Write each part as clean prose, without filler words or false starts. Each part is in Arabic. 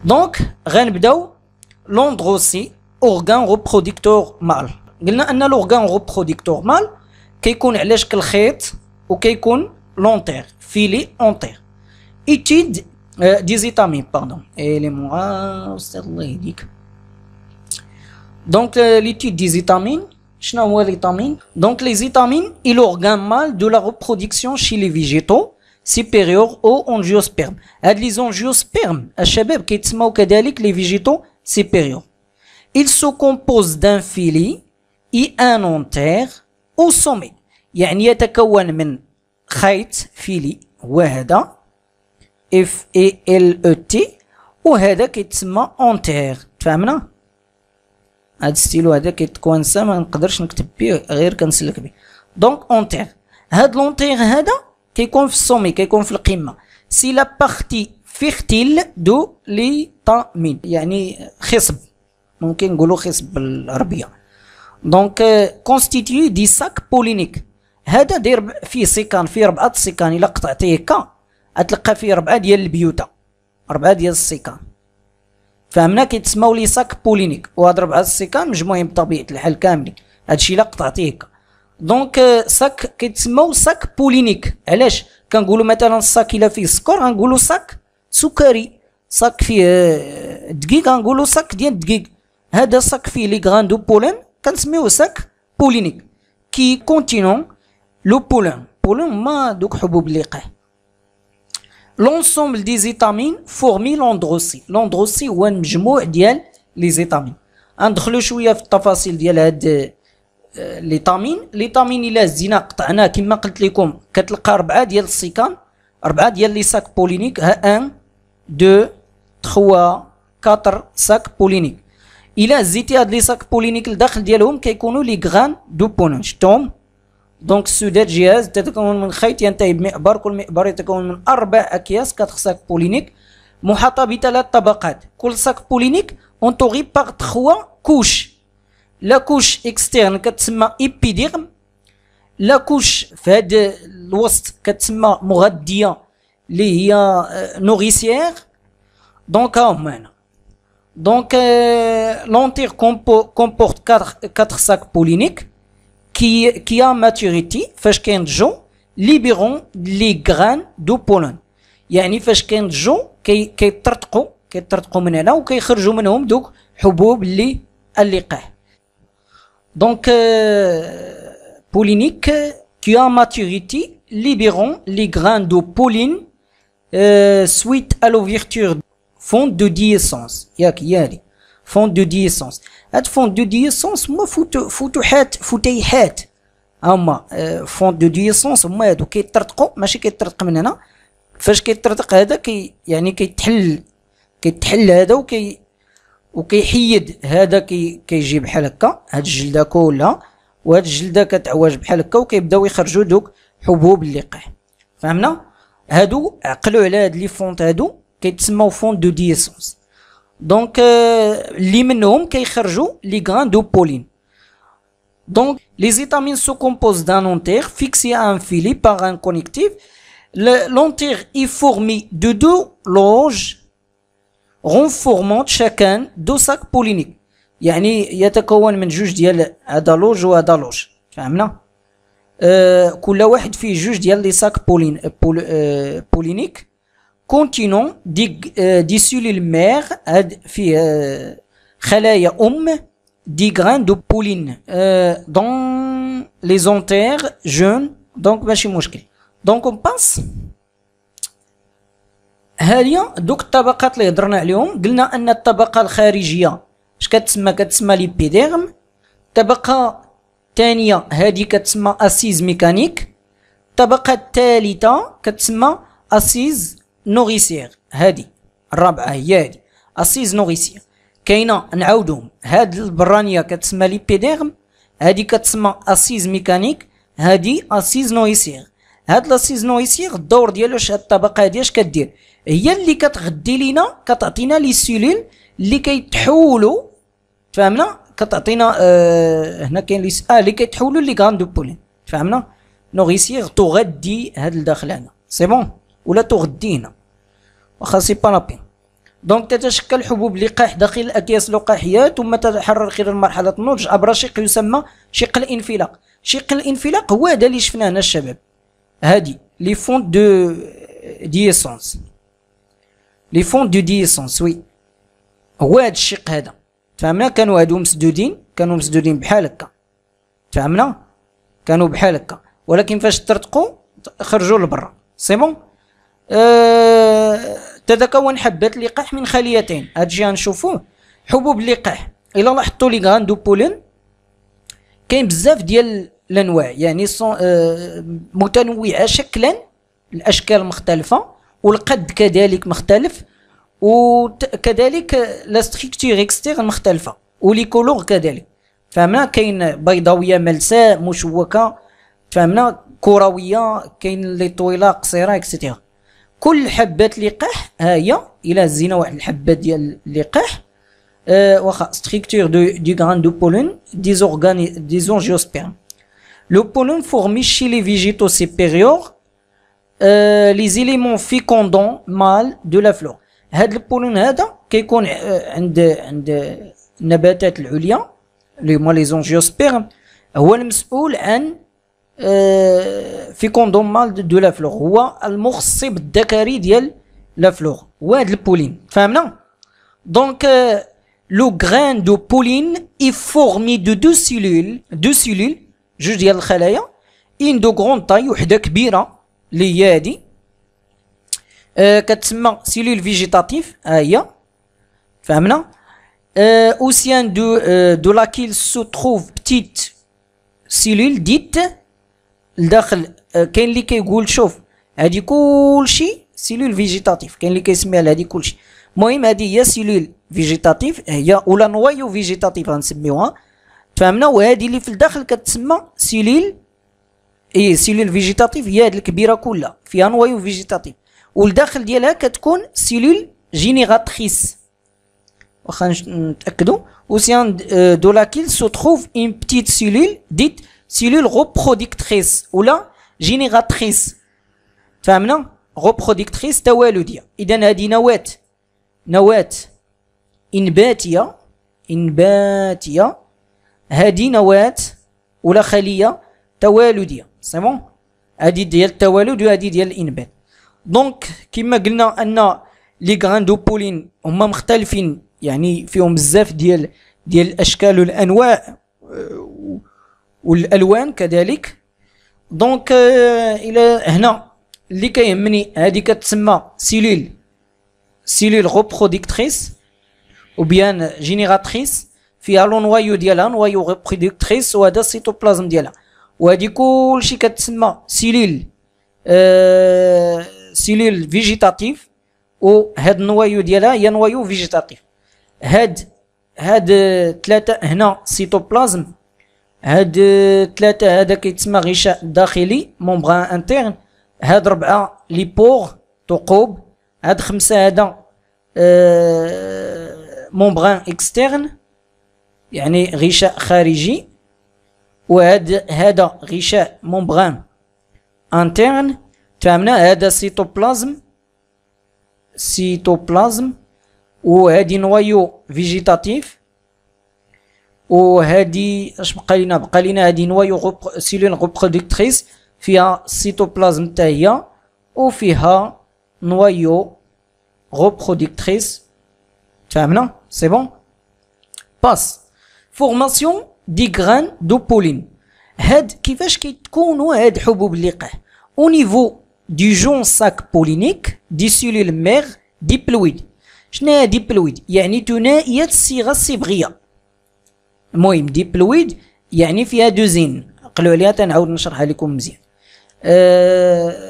دونك غنبداو لوندروسي اورغان ريبروديكتور مال. قلنا ان لورغان ريبروديكتور مال كيكون على شكل خيط وكيكون لونتير فيلي اونتير. ايتيد دي زيتامين باردون اليمون استاذ الله يهديك. دونك l'étude des vitamines. شنو هو الفيتامين؟ دونك les vitamines est l'organe mâle de la reproduction chez les végétaux supérieurs aux angiospermes. هاد لي angiospermes الشباب كيتسموا كذلك les végétaux supérieurs. Il se compose d'un filet et un antère au sommet. يعني يتكون من خيط فيلي هو هذا اف اي ال او تي، وهذا كيتسمى اونتير. تفهمنا؟ هاد ستيلو هذا كيتكونسا ما نقدرش نكتب بيه غير كنسلك بيه. دونك اونتير، هاد لونتير هذا كيكون في السومي، كيكون في القمه. سي لا بارتي فيرتيل دو ليتامين، يعني خصب، ممكن نقولوا خصب بالعربيه. دونك كونستيتيو دي ساك بولينيك. هذا داير فيه سيكان، فيه 4 سيكان. الا قطعتيه هكا غتلقى فيه 4 ديال البيوتا، 4 ديال السيكان. فهمنا؟ كيتسماو لي ساك بولينيك، وهاد 4 السيكان مجموعين بطبيعه الحال كاملين. هادشي الا قطعتيه هكا. دونك ساك كيتسماو ساك بولينيك. علاش كنقولوا مثلا الساك الا فيه سكر غنقولوا ساك سكري، ساك فيه دقيق غنقولوا ساك ديال الدقيق. هذا ساك فيه لي غران دو بولين كنسميوه ساك بولينيك كي كونتينون لو بولين. بولين هما دوك حبوب اللقاح. لونسومبل دي زيتامين فورمي لوندروسي. لوندروسي هو المجموع ديال لي زيتامين. غندخلو شويه في التفاصيل ديال هاد ليتامين. ليتامين الا زينا قطعناه كما قلت لكم كتلقى 4 ديال السيكان، 4 ديال لي ساك بولينيك. ها 1 2 3 4 ساك بولينيك. الا زيتي هاد لي ساك بولينيك لداخل ديالهم كيكونوا لي غران دو بولين. شفتهم؟ دونك السودات جهاز تتكون من خيط ينتهي بمئبر، كل مئبر يتكون من 4 اكياس 4 ساك بولينيك محاطه ب3 طبقات. كل ساك بولينيك entouré par 3 couches. لا كوش اكسترن كتسمى ايبيديرم، لا كوش في هاد الوسط كتسمى مغذيه اللي هي نوريسيير. دونك ها هما هنا. دونك لونتير كومبورت 4 ساك بولينيك qui a maturité فاش كينضجو ليبيرون لي غران دو بولين. يعني فاش كينضجو كيطرطقوا من هنا وكيخرجوا منهم دوك حبوب اللقاح. Donc, pollinique qui a maturité libérant les grains de pollen suite à l'ouverture fonte de diessence. ياك fonte de diessence. هاد fonte de diessence هما فتيحات. هما fonte de diessence هما هادو كيطرطقوا، ماشي كيطرطق من هنا. فاش كيطرطق هذا يعني كيتحل هذا وكيحيد هذا كيجي بحال هكا. هاد الجلده كلها وهاد الجلده كتعوج بحال هكا وكيبداو يخرجوا دوك حبوب اللقاح. فهمنا؟ هادو عقلوا على هاد لي فونت، هادو كيتسموا فونت دو ديسونس. دونك اللي منهم كيخرجوا لي غران دو بولين. دونك لي زيتامين سو كومبوز دان اونتير فيكسي ا ان فيلي بار ان كونيكتيف. لونتير اي فورمي دو 2 لونج renformant chacun دو ساك بولينيك. يعني يتكون من 2 ديال هذا لوج وهذا لوج. فهمنا؟ كل واحد فيه 2 ديال لي ساك بولينيك كونتينون دي سيلول مير. هاد فيه خلايا دي غران دو بولين دون لي زونتير جون. دونك ماشي مشكل. دونك اون باس هادية دوك الطبقات اللي هضرنا عليهم. قلنا ان الطبقه الخارجيه اش كتسمى ليبيديرم. الطبقه الثانيه هذه كتسمى اسيز ميكانيك. الطبقه الثالثه كتسمى اسيز نوريسير. هذه الرابعه هي هذه اسيز نوريسير. كاينه نعاودهم، هاد البرانيه كتسمى ليبيديرم، هذه كتسمى اسيز ميكانيك، هذه اسيز نوريسير. هاد لاسيز نوريسير الدور ديالو هاد الطبقه هادي اش كدير؟ هي اللي كتغدي لينا، كتعطينا لي سيلول اللي كيتحولوا. فهمنا؟ كتعطينا هنا كاين لي اللي كيتحولوا لي غران دو بولين. فهمنا؟ نوريسير تغذي هاد الداخل هنا. سي بون ولا تغذي هنا واخا سي با لابين. دونك تتشكل حبوب اللقاح داخل الأكياس اللقاحية ثم تتحرر خلال مرحلة النضج عبر شق يسمى شق الانفلاق. شق الانفلاق هو هذا اللي شفناه هنا الشباب، هادي لي فون دو ديسونس، لي فون دو ديسونس وي، هو هاد الشق هذا. فهمنا؟ كانوا هادو مسدودين، كانوا مسدودين بحال هكا، فهمنا؟ كانوا بحال هكا، ولكن فاش ترتقوا خرجوا لبرا. سي بون. تتكون حبات اللقاح من خليتين، هادشي غنشوفوه. حبوب اللقاح الا لاحظتوا لي غراند دو بولين كاين بزاف ديال الانواع، يعني متنوعه شكلا، الاشكال مختلفه والقد كذلك مختلف، وكذلك لا ستركتور اكسترن مختلفه ولي كولور كذلك. فهمنا؟ كاين بيضاويه ملساء مشوكه، فهمنا؟ كرويه، كاين لي طويله قصيره اكسيتيرا. كل حبات لقاح ها هي الى هزينا واحد الحبات ديال اللقاح واخا ستركتور دو غران دو بولين دي انجيوسبيرم. لو بولين فورمي شي لي فيجيتو سيبيريور لي زيليمون فيكوندون مال دو لا فلور. هاد البولين هذا كيكون عند النباتات العليا اللي هما لي زونجيوسبيرم، هو المسؤول عن فيكوندون مال دو لا فلور، هو المخصب الذكري ديال لا فلور، هو هاد البولين. فهمنا؟ دونك لو غران دو بولين اي فورمي دو دو سيلول، جوج ديال الخلايا، ان دو غرون طاي، وحده كبيره اللي هي هادي كتسمى سيلول فيجيتاتيف ها هي. فهمنا؟ او سيان دو لاكيل سو تروف بتيت سيلول ديت لداخل. كاين اللي كيقول شوف هادي كلشي سيلول فيجيتاتيف، كاين اللي كيسميها هادي كلشي. المهم هادي هي سيلول فيجيتاتيف هي، ولا نوايو فيجيتاتيف غنسميوها. فهمنا؟ وهادي اللي في الداخل كتسمى سيلول، سيلول فيجيتاتيف هي هاد الكبيره كلها فيها نوايو فيجيتاتيف، والداخل ديالها كتكون سيلول جينيراتريس. واخا نتاكدوا. وسيان دو لاكيل سو تروف اون بتيت سيلول ديت سيلول غوبروديكتريس ولا جينيراتريس. فهمنا؟ غوبروديكتريس توالديه. اذا هذه نواة انباتيه، هذه نواة ولا خليه توالديه. سي بون؟ هذه ديال التوالد وهذه ديال الانبات. دونك كما قلنا ان لي غران دو بولين هما مختلفين، يعني فيهم بزاف ديال الاشكال والانواع والالوان كذلك. دونك الى هنا اللي كيهمني هذه كتسمى سيلول غوبروديكتريس او بيان جينيراتريس، فيها لو نوايو ديالها نوايو غوبروديكتريس، وهذا السيتوبلازم ديالها، وهذه كلشي كتسمى سيلول فيجيتاتيف، وهاد النوايو ديالها هي نوايو فيجيتاتيف. هاد ثلاثه هنا سيتوبلازم، هاد ثلاثه هذا كيتسمى غشاء داخلي ممبران انترن، هاد ربعه لي بور ثقوب، هاد خمسه هذا ممبران اكسترن يعني غشاء خارجي، هذا غشاء ممبران انترن. فهمنا؟ هذا سيتوبلازم وهذه نوايو فيجيتاتيف، وهذه اش بقى لنا هذه نوايو سيلول غوبروديكتريس فيها سيتوبلازم حتى هي وفيها نوايو غوبروديكتريس. فهمنا؟ سي بون. باس فورماسيون دي غران دو بولين. هاد كيفاش كيتكونوا هاد حبوب اللقاح او نيفو دي جون ساك بولينيك دي سيلول ميغ ديبلويد. شنو هي ديبلويد؟ يعني ثنائيه الصيغه الصبغيه. المهم ديبلويد يعني فيها دوزين، قلوا عليها تنعاود نشرحها لكم مزيان.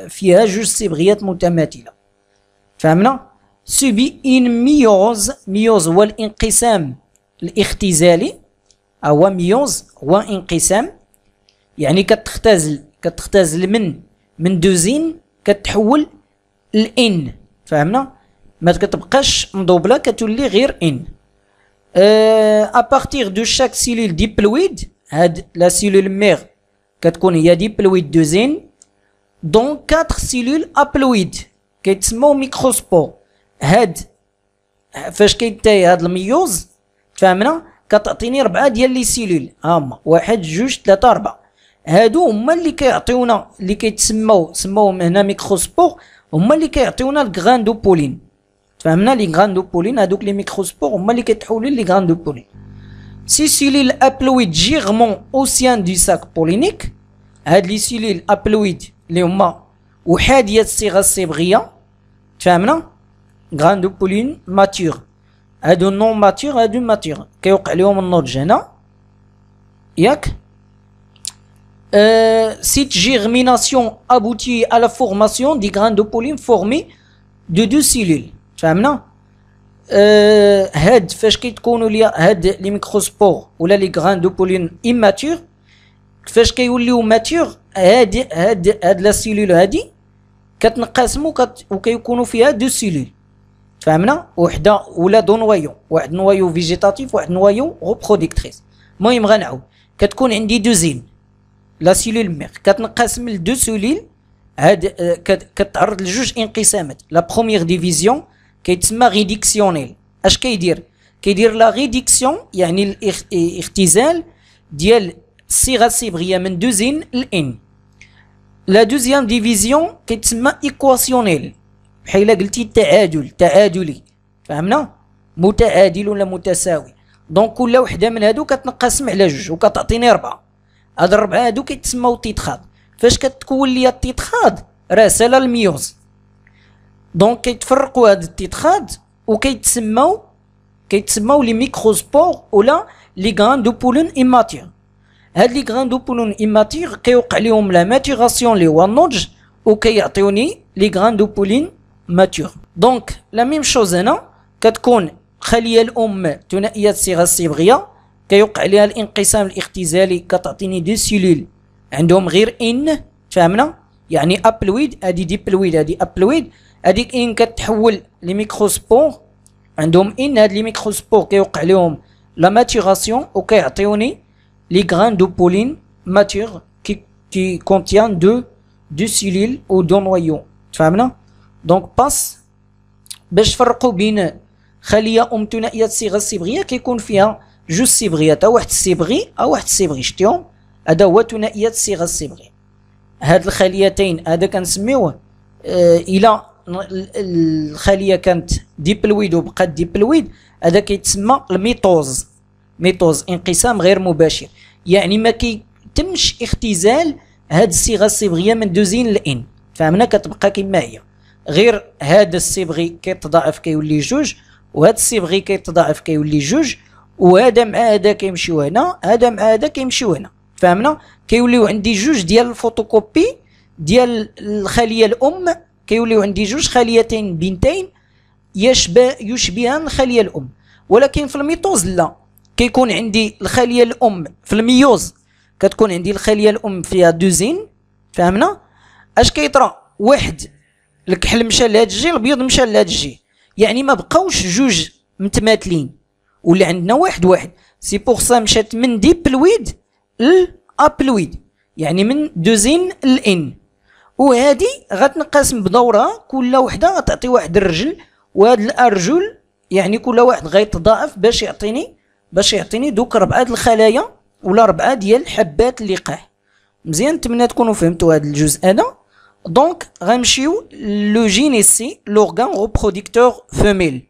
فيها جوج صبغيات متماثله. فهمنا؟ سوبي ان ميوز هو الانقسام الاختزالي، هو ميوز هو انقسام، يعني كتختزل من دوزين كتحول لان. فهمنا؟ ما كتبقاش مدوبله، كتولي غير ان. ا بارتير دو شاك سيلول ديبلويد، هاد لا سيلول ميغ كتكون هي ديبلويد دوزين، دون 4 سيلول ابلويد كيتسموا ميكروسبور. هاد فاش كينتهي هاد الميوز فهمنا كتعطيني 4 ديال لي سيلول، هما 1 2 3 4. هادو هما اللي كيعطيونا اللي سموهم هنا ميكروسبور، هما اللي كيعطيونا الغراندوبولين. فهمنا لي غراندوبولين هادوك لي ميكروسبور هما اللي كيتحولوا لي غراندوبولين. سي سيلول ابلويد جيرمون او سيان دو ساك بولينيك. هاد لي سيلول ابلويد اللي هما احاديه الصيغه الصبغيه فهمنا غراندوبولين ماتور. هادو نون ماتور هادو ماتور كيوقع لهم النضج هنا ياك. Cette germination aboutit à la formation des grains de pollen formés de 2 cellules. فهمنا هاد فاش كيتكونوا ليا هاد لي ميكروسبور ولا لي غران دو بولين immature فاش كيوليو ماتور هاد لا سيلول هادي كتنقسموا وكيكونوا فيها 2 سيلول فهمنا، وحده ولا دو نوايو، واحد نوايو فيجيتاتيف واحد نوايو ريبرودكتريس. المهم غنعاود كتكون عندي 2 زين لا سيلول مير كتنقسم ل 2 سيلول. هاد كتعرض لجوج انقسامات. لا بروميير ديفيزيون كيتسمى ريديكسيونيل. اش كيدير لا ريديكسيون يعني الاختزال ديال الصيغه الصبغيه من 2 زين ل ان. لا دوزيام ديفيزيون كيتسمى ايكواسيونيل بحال قلتي تعادلي فهمنا، متعادل ولا متساوي. دونك كل وحده من هادو كتنقسم على جوج وكتعطيني 4. هاد الربعه هادو كيتسموا تيتخاد. فاش كتكون ليا التيتخاد راه سالا الميوز. دونك كيتفرقوا هاد التيتخاد وكيتسموا لي ميكروسبور ولا لي غران دو بولين ايماتير. هاد لي غران دو بولين ايماتير كيوقع ليهم لا ماتيغاسيون اللي هو النضج وكيعطيوني لي غران دو بولين ماتور. دونك لا ميم شوز هنا كتكون خليه الام ثنائيه الصيغه الصبغيه كيوقع ليها الانقسام الاختزالي كتعطيني 2 سيلول عندهم غير ان فهمنا، يعني ابلويد هادي ديبلويد هادي ابلويد. هاديك ان كتحول لي ميكروسبور عندهم ان. هاد لي ميكروسبور كيوقع لهم لا ماتيغاسيون وكيعطيوني لي غران دو بولين ماتور كي كونتيان دو سيلول او دو نوايو فهمنا. دونك باس باش تفرقوا بين خليه ام ثنائيه الصيغه الصبغيه كيكون فيها جوج صبغيات، واحد الصبغي او واحد الصبغي شتيهم هذا هو ثنائيه الصيغه الصبغيه. هاد الخليتين هذا كنسميوه الى الخليه كانت ديبلويد وبقات ديبلويد هذا كيتسمى الميتوز. ميتوز انقسام غير مباشر، يعني ما كيتمش اختزال هاد الصيغه الصبغيه من 2 زين لان فهمنا، كتبقى كما هي. غير هذا الصبغي كيتضاعف كيولي 2 وهذا الصبغي كيتضاعف كيولي 2 وهذا مع هذا كيمشيو هنا هذا مع هذا كيمشيو هنا فهمنا. كيوليو عندي 2 ديال الفوتوكوبي ديال الخليه الام، كيوليو عندي 2 خليتين بنتين يشبهان الخليه الام. ولكن في الميتوز لا، كيكون عندي الخليه الام في الميوز كتكون عندي الخليه الام فيها 2 زين فهمنا. اش كيطرا واحد الكحل مشى لهاد الجي الابيض مشى لهاد الجي، يعني ما بقاوش 2 متماثلين ولا عندنا واحد. سي بوغ سا مشات من ديبلويد لابلويد يعني من 2 زين لان. وهادي غتنقسم بدورها كل وحده غتعطي واحد الرجل، وهاد الارجل يعني كل واحد غيتضاعف باش يعطيني دوك 4 الخلايا ولا 4 ديال حبات اللقاح. مزيان، نتمنى تكونوا فهمتوا هذا الجزء هذا. دونك غنمشيو لو جينيسي لورغان ريبرودكتور فيميل.